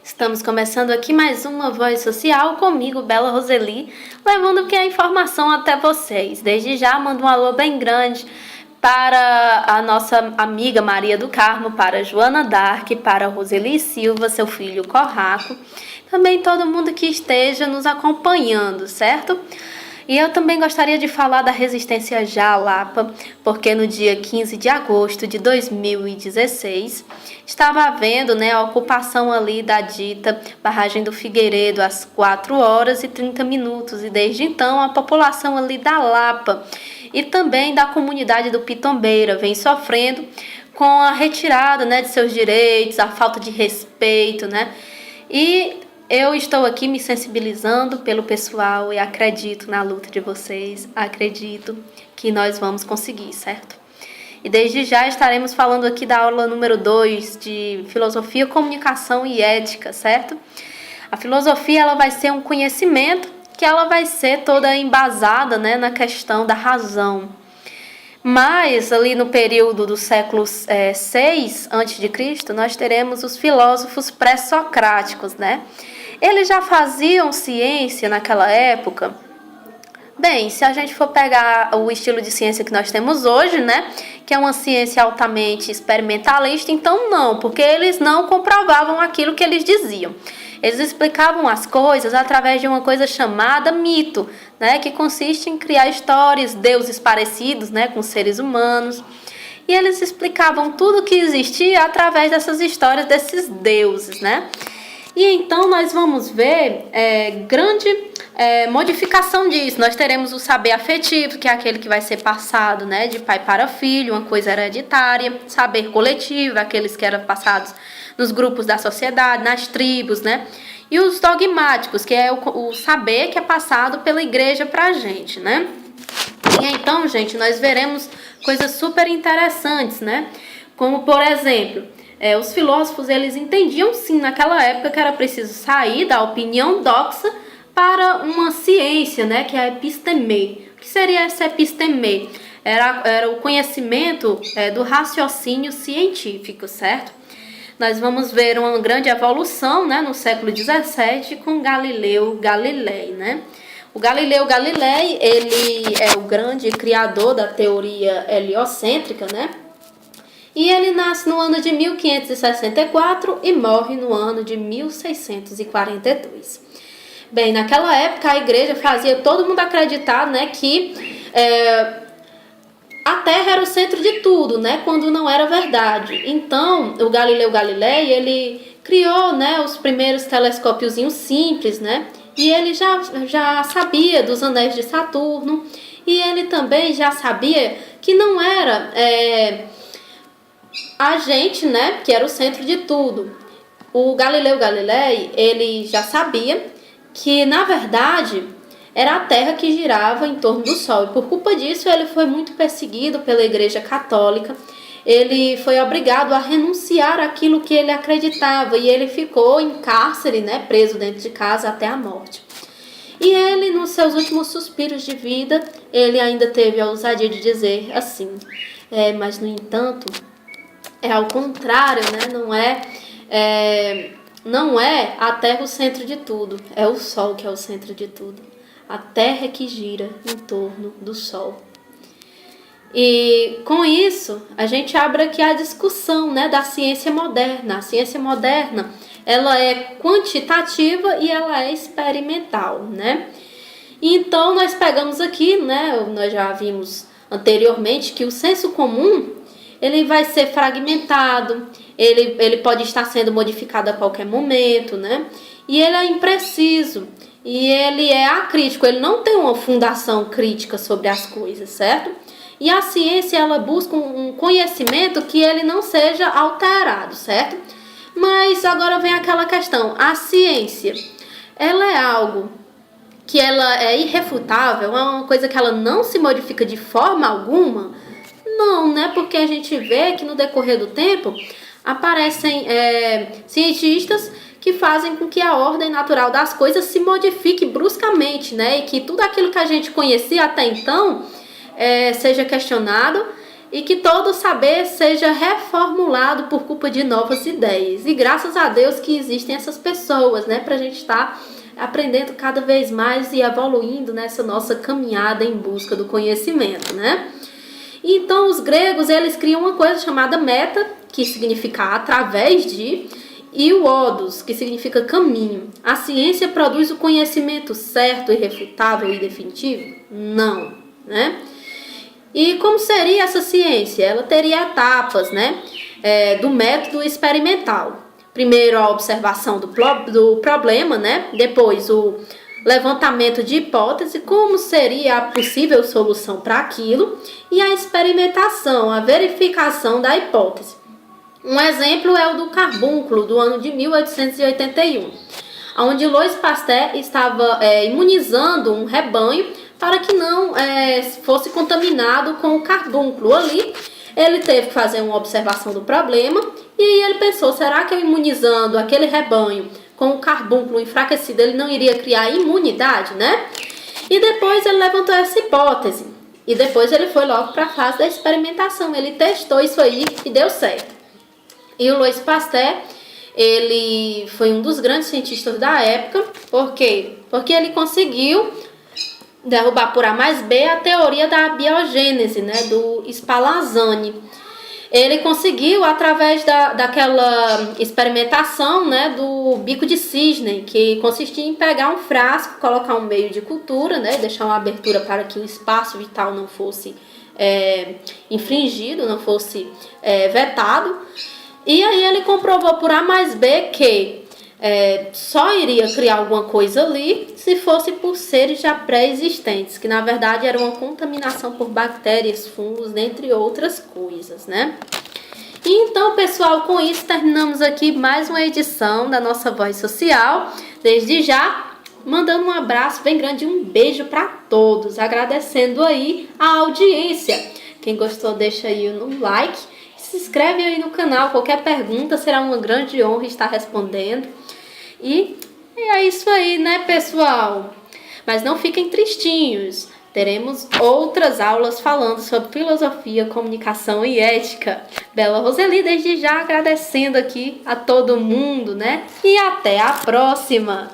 Estamos começando aqui mais uma Voz Social comigo, Bela Roseli, levando que a informação até vocês. Desde já mando um alô bem grande para a nossa amiga Maria do Carmo, para Joana Dark, para Roseli Silva, seu filho Corraco, também todo mundo que esteja nos acompanhando, certo? E eu também gostaria de falar da Resistência Jalapa, porque no dia 15 de agosto de 2016 estava havendo a ocupação ali da dita Barragem do Figueiredo às 4h30, e desde então a população ali da Lapa e também da comunidade do Pitombeira vem sofrendo com a retirada de seus direitos, a falta de respeito, E eu estou aqui me sensibilizando pelo pessoal e acredito na luta de vocês, acredito que nós vamos conseguir, certo? E desde já estaremos falando aqui da aula número 2 de Filosofia, Comunicação e Ética, certo? A filosofia ela vai ser um conhecimento que ela vai ser toda embasada na questão da razão. Mas ali no período do século 6 a.C., nós teremos os filósofos pré-socráticos, Eles já faziam ciência naquela época? Bem, se a gente for pegar o estilo de ciência que nós temos hoje, que é uma ciência altamente experimentalista, então não, porque eles não comprovavam aquilo que eles diziam. Eles explicavam as coisas através de uma coisa chamada mito, que consiste em criar histórias, deuses parecidos, com seres humanos. E eles explicavam tudo o que existia através dessas histórias, desses deuses, E então nós vamos ver grande modificação disso. Nós teremos o saber afetivo, que é aquele que vai ser passado de pai para filho, uma coisa hereditária. Saber coletivo, aqueles que eram passados nos grupos da sociedade, nas tribos, E os dogmáticos, que é o saber que é passado pela igreja para a gente, E então, gente, nós veremos coisas super interessantes, Como, por exemplo, os filósofos, eles entendiam sim naquela época que era preciso sair da opinião doxa para uma ciência, que é a episteme. O que seria essa episteme? Era o conhecimento do raciocínio científico, certo? Nós vamos ver uma grande evolução no século XVII com Galileu Galilei, O Galileu Galilei, ele é o grande criador da teoria heliocêntrica, E ele nasce no ano de 1564 e morre no ano de 1642. Bem, naquela época a igreja fazia todo mundo acreditar, que a Terra era o centro de tudo, quando não era verdade. Então, o Galileu Galilei, ele criou, os primeiros telescópiozinhos simples, E ele já sabia dos anéis de Saturno, e ele também já sabia que não era a gente, que era o centro de tudo. O Galileu Galilei, ele já sabia que, na verdade, era a Terra que girava em torno do Sol. E por culpa disso, ele foi muito perseguido pela Igreja Católica. Ele foi obrigado a renunciar àquilo que ele acreditava. E ele ficou em cárcere, preso dentro de casa até a morte. E ele, nos seus últimos suspiros de vida, ele ainda teve a ousadia de dizer assim: mas, no entanto, é ao contrário, não é a Terra o centro de tudo, é o Sol que é o centro de tudo. A Terra é que gira em torno do Sol. E com isso, a gente abre aqui a discussão da ciência moderna. A ciência moderna, ela é quantitativa e ela é experimental, Então, nós pegamos aqui, nós já vimos anteriormente que o senso comum, ele vai ser fragmentado, ele pode estar sendo modificado a qualquer momento, E ele é impreciso, e ele é acrítico, ele não tem uma fundação crítica sobre as coisas, certo? E a ciência, ela busca um conhecimento que ele não seja alterado, certo? Mas agora vem aquela questão, a ciência, ela é algo que ela é irrefutável, é uma coisa que ela não se modifica de forma alguma? Não, porque a gente vê que no decorrer do tempo aparecem cientistas que fazem com que a ordem natural das coisas se modifique bruscamente, E que tudo aquilo que a gente conhecia até então seja questionado e que todo saber seja reformulado por culpa de novas ideias. E graças a Deus que existem essas pessoas, né, pra gente estar aprendendo cada vez mais e evoluindo nessa nossa caminhada em busca do conhecimento, né? Então os gregos, eles criam uma coisa chamada meta, que significa através de, e o odos, que significa caminho. A ciência produz o conhecimento certo, irrefutável e definitivo? Não, né? E como seria essa ciência? Ela teria etapas, né? Do método experimental. Primeiro a observação do problema, né? Depois o levantamento de hipótese, como seria a possível solução para aquilo, e a experimentação, a verificação da hipótese. Um exemplo é o do carbúnculo, do ano de 1881, onde Louis Pasteur estava imunizando um rebanho para que não fosse contaminado com o carbúnculo. Ali ele teve que fazer uma observação do problema e aí ele pensou, será que eu imunizando aquele rebanho com o carbúnculo enfraquecido, ele não iria criar imunidade, né? E depois ele levantou essa hipótese. E depois ele foi logo para a fase da experimentação. Ele testou isso aí e deu certo. E o Louis Pasteur, ele foi um dos grandes cientistas da época. Por quê? Porque ele conseguiu derrubar por A mais B a teoria da biogênese, né, do Spallanzani. Ele conseguiu, através daquela experimentação, né, do bico de cisne, que consistia em pegar um frasco, colocar um meio de cultura, né, deixar uma abertura para que o espaço vital não fosse infringido, não fosse vetado. E aí ele comprovou por A mais B que só iria criar alguma coisa ali se fosse por seres já pré-existentes, que na verdade era uma contaminação por bactérias, fungos, entre outras coisas, né? E então, pessoal, com isso terminamos aqui mais uma edição da nossa Voz Social. Desde já, mandando um abraço bem grande e um beijo para todos, agradecendo aí a audiência. Quem gostou, deixa aí um like, se inscreve aí no canal, qualquer pergunta será uma grande honra estar respondendo. E é isso aí, né, pessoal? Mas não fiquem tristinhos. Teremos outras aulas falando sobre filosofia, comunicação e ética. Bela Roseli, desde já agradecendo aqui a todo mundo, né? E até a próxima!